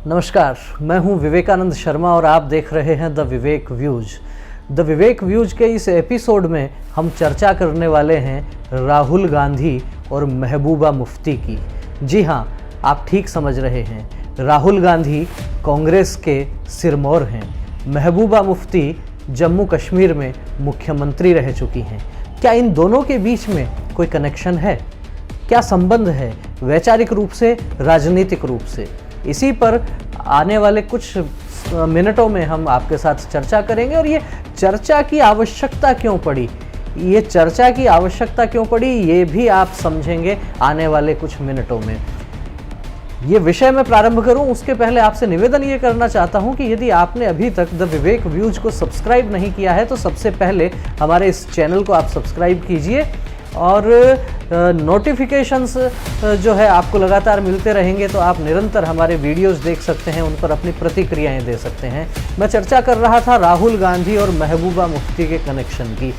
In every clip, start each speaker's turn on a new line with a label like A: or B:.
A: नमस्कार, मैं हूं विवेकानंद शर्मा और आप देख रहे हैं the Vivek views. The Vivek views के इस एपिसोड में हम चर्चा करने वाले हैं राहुल गांधी और महबूबा मुफ्ती की। जी हां, आप ठीक समझ रहे हैं, राहुल गांधी कांग्रेस के सिरमौर हैं, महबूबा मुफ्ती जम्मू कश्मीर में मुख्यमंत्री रह चुकी हैं। क्या इन दोनों के बीच में कोई कनेक्शन है? क्या संबंध है वैचारिक रूप से, राजनीतिक रूप से? इसी पर आने वाले कुछ मिनटों में हम आपके साथ चर्चा करेंगे। और ये चर्चा की आवश्यकता क्यों पड़ी, ये भी आप समझेंगे आने वाले कुछ मिनटों में। ये विषय मैं प्रारंभ करूं उसके पहले आपसे निवेदन ये करना चाहता हूं कि यदि आपने अभी तक द विवेक व्यूज को सब्सक्राइब नहीं किया है तो सबसे पहले हमारे इस चैनल को आप सब्सक्राइब कीजिए और नोटिफिकेशंस जो है आपको लगातार मिलते रहेंगे, तो आप निरंतर हमारे वीडियोस देख सकते हैं, उन पर अपनी प्रतिक्रियाएं दे सकते हैं। मैं चर्चा कर रहा था राहुल गांधी और महबूबा मुफ्ती के कनेक्शन की।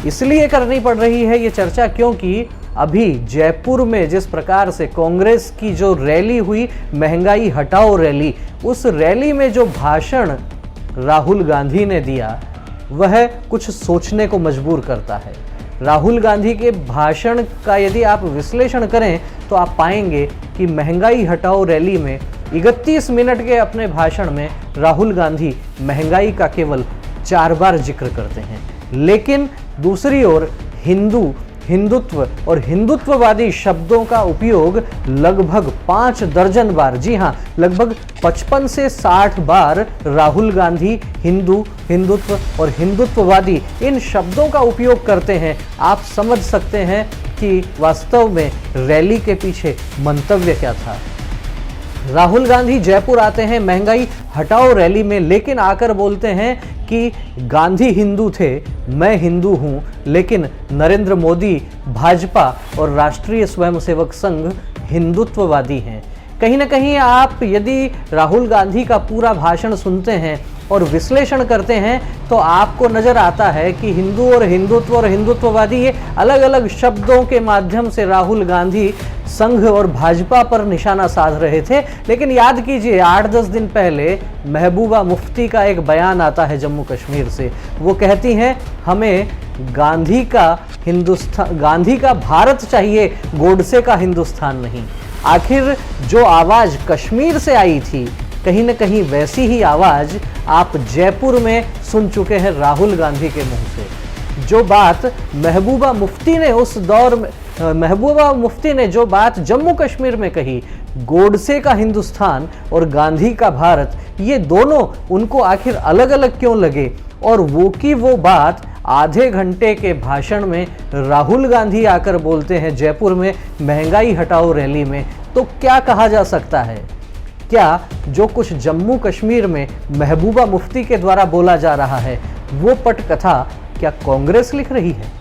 A: इसलिए करनी पड़ रही है ये चर्चा क्योंकि अभी जयपुर में जिस प्रकार से कांग्रेस की जो रैली हुई, महंगाई हटाओ रैली, उस रैली में जो भाषण राहुल गांधी ने दिया वह कुछ सोचने को मजबूर करता है। राहुल गांधी के भाषण का यदि आप विश्लेषण करें तो आप पाएंगे कि महंगाई हटाओ रैली में 31 मिनट के अपने भाषण में राहुल गांधी महंगाई का केवल 4 बार जिक्र करते हैं, लेकिन दूसरी ओर हिंदुत्व और हिंदुत्ववादी शब्दों का उपयोग लगभग 5 दर्जन बार, जी हाँ, लगभग 55 से 60 बार राहुल गांधी हिंदुत्व और हिंदुत्ववादी इन शब्दों का उपयोग करते हैं। आप समझ सकते हैं कि वास्तव में रैली के पीछे मंतव्य क्या था। राहुल गांधी जयपुर आते हैं महंगाई हटाओ रैली में, लेकिन आकर बोलते हैं कि गांधी हिंदू थे, मैं हिंदू हूं, लेकिन नरेंद्र मोदी, भाजपा और राष्ट्रीय स्वयंसेवक संघ हिंदुत्ववादी हैं। कहीं ना कहीं आप यदि राहुल गांधी का पूरा भाषण सुनते हैं और विश्लेषण करते हैं तो आपको नजर आता है कि हिंदू और हिंदुत्व और हिंदुत्ववादी ये अलग अलग शब्दों के माध्यम से राहुल गांधी संघ और भाजपा पर निशाना साध रहे थे। लेकिन याद कीजिए, 8-10 दिन पहले महबूबा मुफ्ती का एक बयान आता है जम्मू कश्मीर से। वो कहती हैं हमें गांधी का भारत चाहिए, गोडसे का हिंदुस्तान नहीं। आखिर जो आवाज कश्मीर से आई थी, कहीं न कहीं वैसी ही आवाज आप जयपुर में सुन चुके हैं राहुल गांधी के मुंह से। जो बात महबूबा मुफ्ती ने उस दौर में महबूबा मुफ्ती ने जो बात जम्मू कश्मीर में कही, गोडसे का हिंदुस्तान और गांधी का भारत, ये दोनों उनको आखिर अलग अलग क्यों लगे? और वो बात आधे घंटे के भाषण में राहुल गांधी आकर बोलते हैं जयपुर में महंगाई हटाओ रैली में। तो क्या कहा जा सकता है? क्या जो कुछ जम्मू कश्मीर में महबूबा मुफ्ती के द्वारा बोला जा रहा है वो पटकथा क्या कांग्रेस लिख रही है,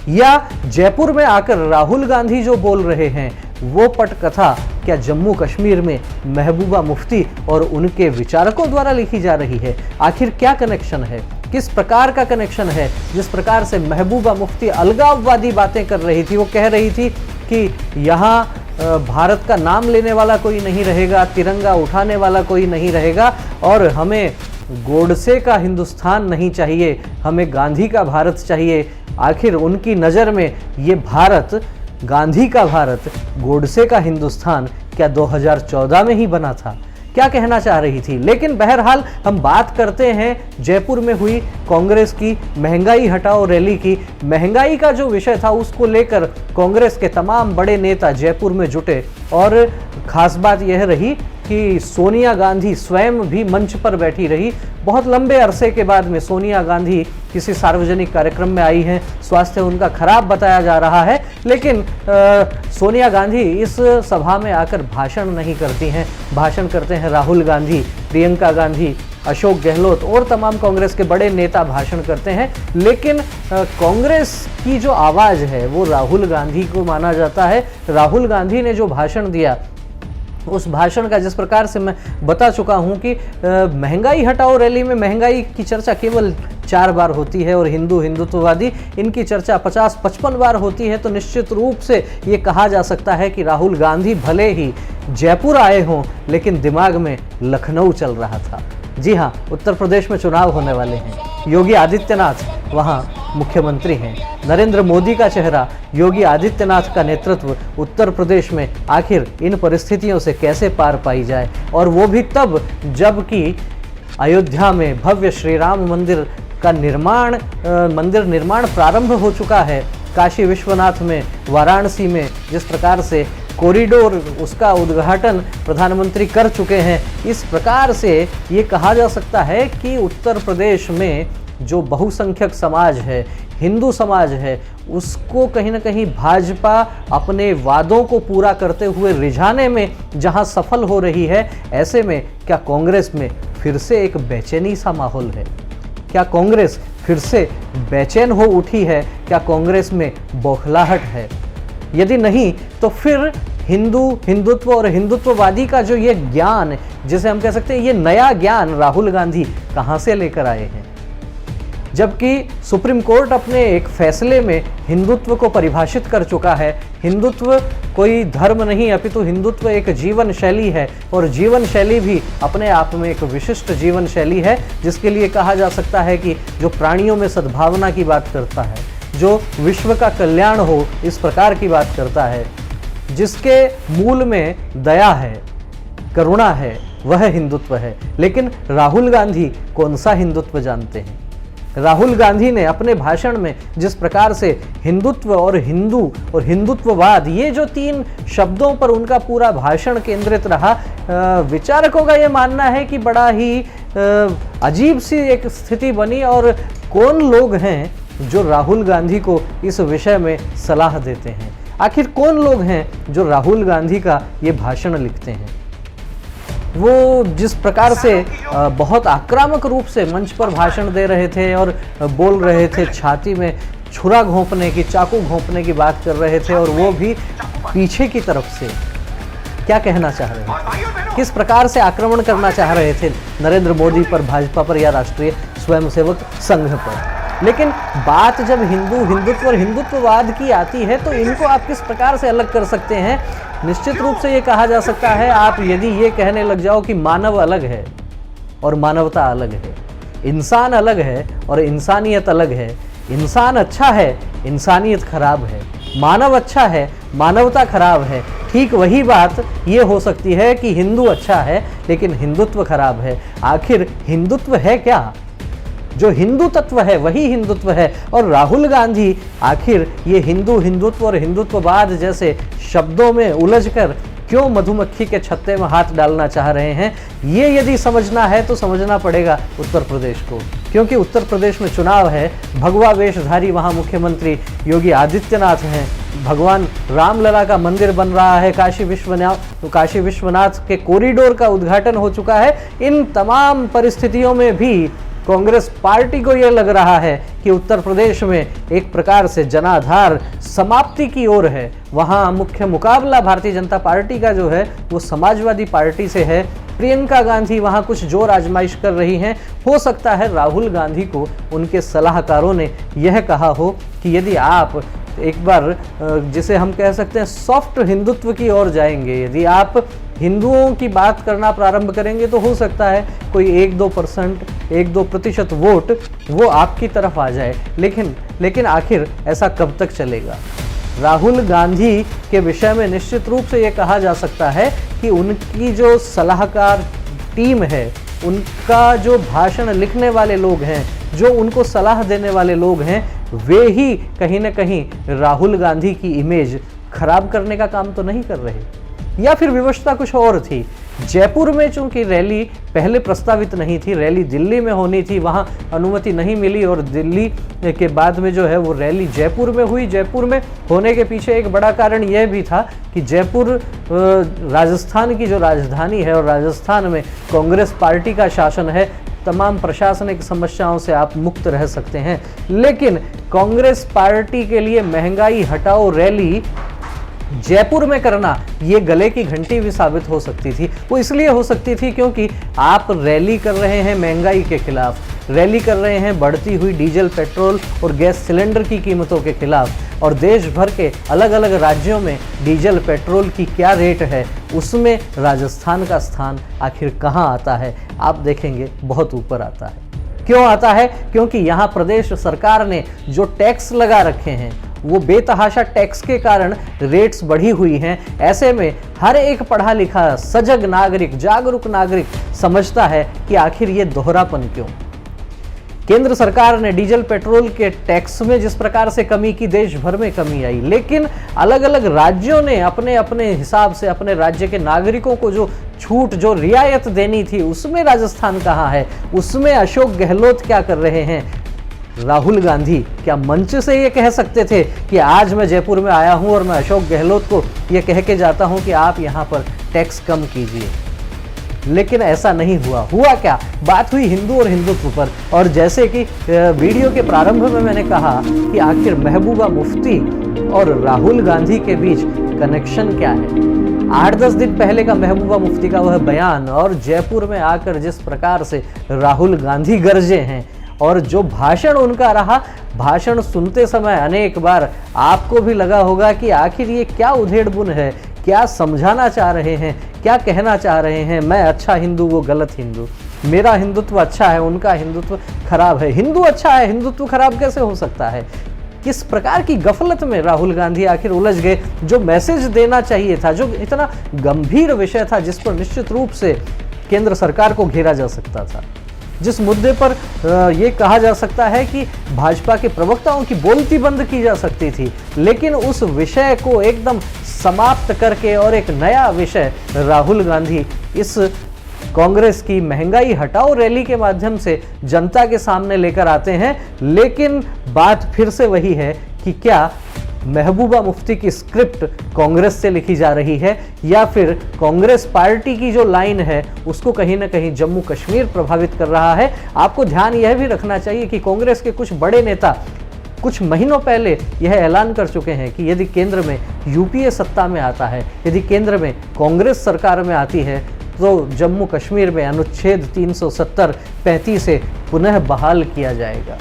A: या जयपुर में आकर राहुल गांधी जो बोल रहे हैं वो पटकथा क्या जम्मू कश्मीर में महबूबा मुफ्ती और उनके विचारकों द्वारा लिखी जा रही है? आखिर क्या कनेक्शन है, किस प्रकार का कनेक्शन है? जिस प्रकार से महबूबा मुफ्ती अलगाववादी बातें कर रही थी, वो कह रही थी कि यहाँ भारत का नाम लेने वाला कोई नहीं रहेगा, तिरंगा उठाने वाला कोई नहीं रहेगा, और हमें गोडसे का हिंदुस्तान नहीं चाहिए, हमें गांधी का भारत चाहिए। आखिर उनकी नज़र में ये भारत, गांधी का भारत, गोडसे का हिंदुस्तान क्या 2014 में ही बना था? क्या कहना चाह रही थी? लेकिन बहरहाल हम बात करते हैं जयपुर में हुई कांग्रेस की महंगाई हटाओ रैली की। महंगाई का जो विषय था उसको लेकर कांग्रेस के तमाम बड़े नेता जयपुर में जुटे, और खास बात यह रही कि सोनिया गांधी स्वयं भी मंच पर बैठी रही। बहुत लंबे अरसे के बाद में सोनिया गांधी किसी सार्वजनिक कार्यक्रम में आई हैं। स्वास्थ्य उनका खराब बताया जा रहा है, लेकिन सोनिया गांधी इस सभा में आकर भाषण नहीं करती हैं। भाषण करते हैं राहुल गांधी, प्रियंका गांधी, अशोक गहलोत और तमाम कांग्रेस के बड़े नेता भाषण करते हैं। लेकिन कांग्रेस की जो आवाज़ है वो राहुल गांधी को माना जाता है। राहुल गांधी ने जो भाषण दिया, उस भाषण का जिस प्रकार से मैं बता चुका हूं कि महंगाई हटाओ रैली में महंगाई की चर्चा केवल 4 बार होती है और हिंदू हिंदुत्ववादी इनकी चर्चा 50-55 बार होती है, तो निश्चित रूप से ये कहा जा सकता है कि राहुल गांधी भले ही जयपुर आए हों लेकिन दिमाग में लखनऊ चल रहा था। जी हाँ, उत्तर प्रदेश में चुनाव होने वाले हैं। योगी आदित्यनाथ वहाँ मुख्यमंत्री हैं। नरेंद्र मोदी का चेहरा, योगी आदित्यनाथ का नेतृत्व उत्तर प्रदेश में आखिर इन परिस्थितियों से कैसे पार पाई जाए, और वो भी तब जबकि अयोध्या में भव्य श्री राम मंदिर का निर्माण प्रारंभ हो चुका है। काशी विश्वनाथ में, वाराणसी में जिस प्रकार से कॉरिडोर, उसका उद्घाटन प्रधानमंत्री कर चुके हैं, इस प्रकार से ये कहा जा सकता है कि उत्तर प्रदेश में जो बहुसंख्यक समाज है, हिंदू समाज है, उसको कहीं ना कहीं भाजपा अपने वादों को पूरा करते हुए रिझाने में जहां सफल हो रही है, ऐसे में क्या कांग्रेस में फिर से एक बेचैनी सा माहौल है? क्या कांग्रेस फिर से बेचैन हो उठी है? क्या कांग्रेस में बौखलाहट है? यदि नहीं तो फिर हिंदुत्व और हिंदुत्ववादी का जो ये ज्ञान, जिसे हम कह सकते हैं ये नया ज्ञान, राहुल गांधी कहां से लेकर आए हैं? जबकि सुप्रीम कोर्ट अपने एक फैसले में हिंदुत्व को परिभाषित कर चुका है। हिंदुत्व कोई धर्म नहीं, अपितु हिंदुत्व एक जीवन शैली है, और जीवन शैली भी अपने आप में एक विशिष्ट जीवन शैली है, जिसके लिए कहा जा सकता है कि जो प्राणियों में सद्भावना की बात करता है, जो विश्व का कल्याण हो इस प्रकार की बात करता है, जिसके मूल में दया है, करुणा है, वह हिंदुत्व है। लेकिन राहुल गांधी कौन सा हिंदुत्व जानते हैं? राहुल गांधी ने अपने भाषण में जिस प्रकार से हिंदुत्व और हिंदू और हिंदुत्ववाद, ये जो 3 शब्दों पर उनका पूरा भाषण केंद्रित रहा, विचारकों का ये मानना है कि बड़ा ही अजीब सी एक स्थिति बनी। और कौन लोग हैं जो राहुल गांधी को इस विषय में सलाह देते हैं? आखिर कौन लोग हैं जो राहुल गांधी का ये भाषण लिखते हैं? वो जिस प्रकार से बहुत आक्रामक रूप से मंच पर भाषण दे रहे थे और बोल रहे थे, छाती में छुरा घोंपने की, चाकू घोंपने की बात कर रहे थे, और वो भी पीछे की तरफ से। क्या कहना चाह रहे थे? किस प्रकार से आक्रमण करना चाह रहे थे नरेंद्र मोदी पर, भाजपा पर या राष्ट्रीय स्वयंसेवक संघ पर? लेकिन बात जब हिंदुत्व और हिंदुत्ववाद की आती है तो इनको आप किस प्रकार से अलग कर सकते हैं? निश्चित रूप से ये कहा जा सकता है, आप यदि ये कहने लग जाओ कि मानव अलग है और मानवता अलग है, इंसान अलग है और इंसानियत अलग है, इंसान अच्छा है, इंसानियत खराब है, मानव अच्छा है, मानवता खराब है, ठीक वही बात ये हो सकती है कि हिंदू अच्छा है लेकिन हिंदुत्व खराब है। आखिर हिंदुत्व है क्या? जो हिंदू तत्व है वही हिंदुत्व है। और राहुल गांधी आखिर ये हिंदुत्व और हिंदुत्ववाद जैसे शब्दों में उलझकर क्यों मधुमक्खी के छत्ते में हाथ डालना चाह रहे हैं? ये यदि समझना है तो समझना पड़ेगा उत्तर प्रदेश को, क्योंकि उत्तर प्रदेश में चुनाव है। भगवा वेशधारी वहाँ मुख्यमंत्री योगी आदित्यनाथ हैं। भगवान रामलला का मंदिर बन रहा है। काशी विश्वनाथ के कॉरिडोर का उद्घाटन हो चुका है। इन तमाम परिस्थितियों में भी कांग्रेस पार्टी को यह लग रहा है कि उत्तर प्रदेश में एक प्रकार से जनाधार समाप्ति की ओर है। वहाँ मुख्य मुकाबला भारतीय जनता पार्टी का जो है वो समाजवादी पार्टी से है। प्रियंका गांधी वहाँ कुछ जोर आजमाइश कर रही हैं। हो सकता है राहुल गांधी को उनके सलाहकारों ने यह कहा हो कि यदि आप एक बार जिसे हम कह सकते हैं सॉफ्ट हिंदुत्व की ओर जाएंगे, यदि आप हिंदुओं की बात करना प्रारंभ करेंगे तो हो सकता है कोई 1-2% वोट वो आपकी तरफ आ जाए। लेकिन आखिर ऐसा कब तक चलेगा? राहुल गांधी के विषय में निश्चित रूप से ये कहा जा सकता है कि उनकी जो सलाहकार टीम है, उनका जो भाषण लिखने वाले लोग हैं, जो उनको सलाह देने वाले लोग हैं, वे ही कहीं ना कहीं राहुल गांधी की इमेज खराब करने का काम तो नहीं कर रहे। या फिर विवशता कुछ और थी। जयपुर में चूंकि रैली पहले प्रस्तावित नहीं थी, रैली दिल्ली में होनी थी, वहाँ अनुमति नहीं मिली और दिल्ली के बाद में जो है वो रैली जयपुर में हुई। जयपुर में होने के पीछे एक बड़ा कारण यह भी था कि जयपुर राजस्थान की जो राजधानी है और राजस्थान में कांग्रेस पार्टी का शासन है, तमाम प्रशासनिक समस्याओं से आप मुक्त रह सकते हैं। लेकिन कांग्रेस पार्टी के लिए महंगाई हटाओ रैली जयपुर में करना ये गले की घंटी भी साबित हो सकती थी। वो इसलिए हो सकती थी क्योंकि आप रैली कर रहे हैं महंगाई के खिलाफ, रैली कर रहे हैं बढ़ती हुई डीजल, पेट्रोल और गैस सिलेंडर की कीमतों के खिलाफ, और देश भर के अलग अलग राज्यों में डीजल, पेट्रोल की क्या रेट है, उसमें राजस्थान का स्थान आखिर कहाँ आता है? आप देखेंगे बहुत ऊपर आता है। क्यों आता है? क्योंकि यहाँ प्रदेश सरकार ने जो टैक्स लगा रखे हैं वो बेतहाशा टैक्स के कारण रेट्स बढ़ी हुई हैं। ऐसे में हर एक पढ़ा लिखा सजग नागरिक, जागरूक नागरिक समझता है कि आखिर ये दोहरापन क्यों। केंद्र सरकार ने डीजल, पेट्रोल के टैक्स में जिस प्रकार से कमी की, देश भर में कमी आई, लेकिन अलग अलग राज्यों ने अपने अपने हिसाब से अपने राज्य के नागरिकों को जो छूट, जो रियायत देनी थी, उसमें राजस्थान कहाँ है? उसमें अशोक गहलोत क्या कर रहे हैं? राहुल गांधी क्या मंच से ये कह सकते थे कि आज मैं जयपुर में आया हूं और मैं अशोक गहलोत को ये कह के जाता हूं कि आप यहां पर टैक्स कम कीजिए? लेकिन ऐसा नहीं हुआ। हुआ क्या? बात हुई हिंदू और हिंदुत्व पर। और जैसे कि वीडियो के प्रारंभ में मैंने कहा कि आखिर महबूबा मुफ्ती और राहुल गांधी के बीच कनेक्शन क्या है। 8-10 दिन पहले का महबूबा मुफ्ती का वह बयान और जयपुर में आकर जिस प्रकार से राहुल गांधी गरजे हैं और जो भाषण उनका रहा, भाषण सुनते समय अनेक बार आपको भी लगा होगा कि आखिर ये क्या उधेड़-बुन है, क्या समझाना चाह रहे हैं, क्या कहना चाह रहे हैं। मैं अच्छा हिंदू, वो गलत हिंदू, मेरा हिंदुत्व अच्छा है, उनका हिंदुत्व खराब है। हिंदू अच्छा है, हिंदुत्व खराब कैसे हो सकता है? किस प्रकार की गफलत में राहुल गांधी आखिर उलझ गए? जो मैसेज देना चाहिए था, जो इतना गंभीर विषय था जिस पर निश्चित रूप से केंद्र सरकार को घेरा जा सकता था, जिस मुद्दे पर ये कहा जा सकता है कि भाजपा के प्रवक्ताओं की बोलती बंद की जा सकती थी, लेकिन उस विषय को एकदम समाप्त करके और एक नया विषय राहुल गांधी इस कांग्रेस की महंगाई हटाओ रैली के माध्यम से जनता के सामने लेकर आते हैं। लेकिन बात फिर से वही है कि क्या महबूबा मुफ्ती की स्क्रिप्ट कांग्रेस से लिखी जा रही है या फिर कांग्रेस पार्टी की जो लाइन है उसको कहीं ना कहीं जम्मू कश्मीर प्रभावित कर रहा है। आपको ध्यान यह भी रखना चाहिए कि कांग्रेस के कुछ बड़े नेता कुछ महीनों पहले यह ऐलान कर चुके हैं कि यदि केंद्र में यूपीए सत्ता में आता है, यदि केंद्र में कांग्रेस सरकार में आती है, तो जम्मू कश्मीर में अनुच्छेद 370-35 से पुनः बहाल किया जाएगा।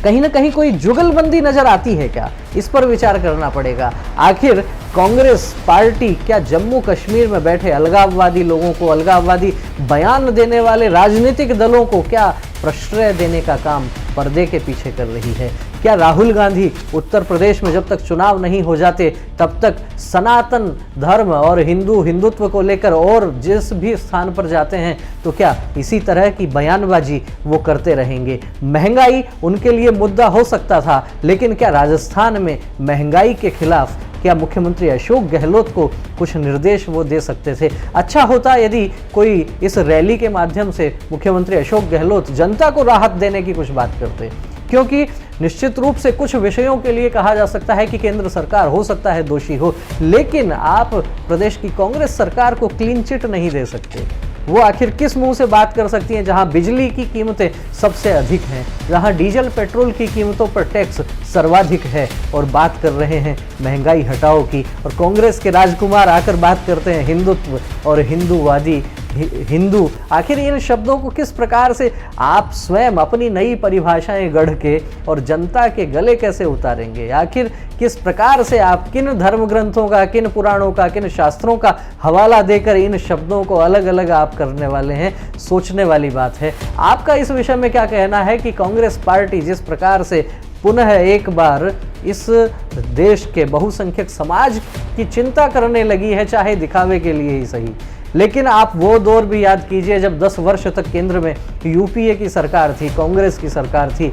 A: कहीं ना कहीं कोई जुगलबंदी नजर आती है क्या? इस पर विचार करना पड़ेगा। आखिर कांग्रेस पार्टी क्या जम्मू कश्मीर में बैठे अलगाववादी लोगों को, अलगाववादी बयान देने वाले राजनीतिक दलों को क्या प्रश्रय देने का काम पर्दे के पीछे कर रही है? क्या राहुल गांधी उत्तर प्रदेश में जब तक चुनाव नहीं हो जाते तब तक सनातन धर्म और हिंदुत्व को लेकर और जिस भी स्थान पर जाते हैं तो क्या इसी तरह की बयानबाजी वो करते रहेंगे? महंगाई उनके लिए मुद्दा हो सकता था, लेकिन क्या राजस्थान में महंगाई के खिलाफ क्या मुख्यमंत्री अशोक गहलोत को कुछ निर्देश वो दे सकते थे? अच्छा होता यदि कोई इस रैली के माध्यम से मुख्यमंत्री अशोक गहलोत जनता को राहत देने की कुछ बात करते, क्योंकि निश्चित रूप से कुछ विषयों के लिए कहा जा सकता है कि केंद्र सरकार हो सकता है दोषी हो, लेकिन आप प्रदेश की कांग्रेस सरकार को क्लीन चिट नहीं दे सकते। वो आखिर किस मुंह से बात कर सकती हैं जहां बिजली की कीमतें सबसे अधिक हैं, जहां डीजल, पेट्रोल की कीमतों पर टैक्स सर्वाधिक है, और बात कर रहे हैं महंगाई हटाओ की, और कांग्रेस के राजकुमार आकर बात करते हैं हिंदुत्व और हिंदूवादी हिंदू। आखिर इन शब्दों को किस प्रकार से आप स्वयं अपनी नई परिभाषाएं गढ़ के और जनता के गले कैसे उतारेंगे? आखिर किस प्रकार से आप किन धर्म ग्रंथों का, किन पुराणों का, किन शास्त्रों का हवाला देकर इन शब्दों को अलग अलग आप करने वाले हैं? सोचने वाली बात है। आपका इस विषय में क्या कहना है कि कांग्रेस पार्टी जिस प्रकार से पुनः एक बार इस देश के बहुसंख्यक समाज की चिंता करने लगी है, चाहे दिखावे के लिए ही सही, लेकिन आप वो दौर भी याद कीजिए जब 10 वर्ष तक केंद्र में यूपीए की सरकार थी, कांग्रेस की सरकार थी।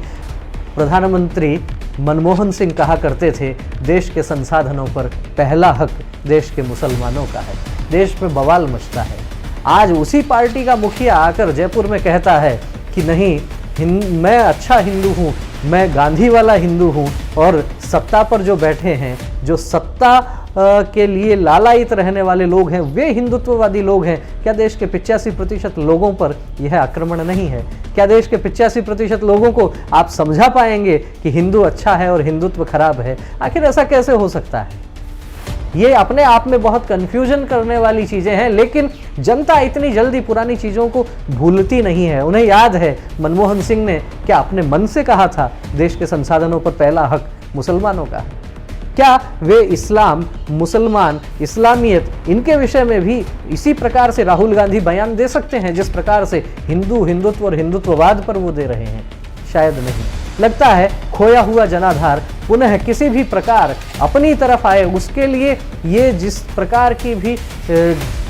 A: प्रधानमंत्री मनमोहन सिंह कहा करते थे, देश के संसाधनों पर पहला हक देश के मुसलमानों का है। देश में बवाल मचता है। आज उसी पार्टी का मुखिया आकर जयपुर में कहता है कि नहीं, मैं अच्छा हिंदू हूँ, मैं गांधी वाला हिंदू हूँ, और सत्ता पर जो बैठे हैं, जो सत्ता के लिए लालायित रहने वाले लोग हैं, वे हिंदुत्ववादी लोग हैं। क्या देश के 85% लोगों पर यह आक्रमण नहीं है? क्या देश के 85% लोगों को आप समझा पाएंगे कि हिंदू अच्छा है और हिंदुत्व खराब है? आखिर ऐसा कैसे हो सकता है? ये अपने आप में बहुत कंफ्यूजन करने वाली चीजें हैं, लेकिन जनता इतनी जल्दी पुरानी चीजों को भूलती नहीं है। उन्हें याद है मनमोहन सिंह ने क्या अपने मन से कहा था, देश के संसाधनों पर पहला हक मुसलमानों का। क्या वे इस्लाम, मुसलमान, इस्लामियत इनके विषय में भी इसी प्रकार से राहुल गांधी बयान दे सकते हैं जिस प्रकार से हिंदुत्व और हिंदुत्ववाद पर वो दे रहे हैं? शायद नहीं। लगता है खोया हुआ जनाधार पुनः किसी भी प्रकार अपनी तरफ आए, उसके लिए ये जिस प्रकार की भी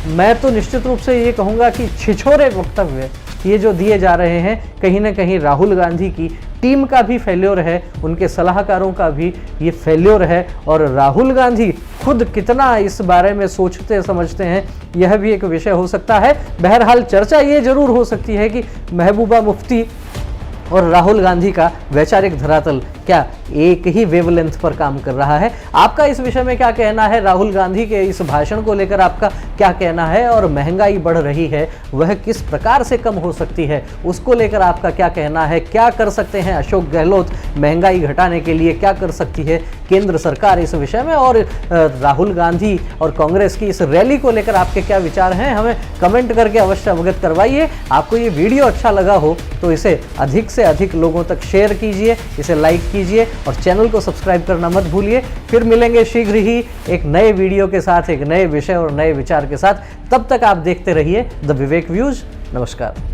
A: मैं तो निश्चित रूप से ये कहूँगा कि छिछोरे वक्तव्य ये जो दिए जा रहे हैं, कहीं ना कहीं राहुल गांधी की टीम का भी फेल्योर है, उनके सलाहकारों का भी ये फेल्योर है, और राहुल गांधी खुद कितना इस बारे में सोचते समझते हैं यह भी एक विषय हो सकता है। बहरहाल चर्चा ये जरूर हो सकती है कि महबूबा मुफ्ती और राहुल गांधी का वैचारिक धरातल क्या एक ही वेवलेंथ पर काम कर रहा है? आपका इस विषय में क्या कहना है? राहुल गांधी के इस भाषण को लेकर आपका क्या कहना है? और महंगाई बढ़ रही है, वह किस प्रकार से कम हो सकती है, उसको लेकर आपका क्या कहना है? क्या कर सकते हैं अशोक गहलोत महंगाई घटाने के लिए? क्या कर सकती है केंद्र सरकार इस विषय में? और राहुल गांधी और कांग्रेस की इस रैली को लेकर आपके क्या विचार हैं? हमें कमेंट करके अवश्य अवगत करवाइए। आपको ये वीडियो अच्छा लगा हो तो इसे अधिक से अधिक लोगों तक शेयर कीजिए, इसे लाइक कीजिए और चैनल को सब्सक्राइब करना मत भूलिए। फिर मिलेंगे शीघ्र ही एक नए वीडियो के साथ, एक नए विषय और नए विचार के साथ। तब तक आप देखते रहिए द विवेक व्यूज। नमस्कार।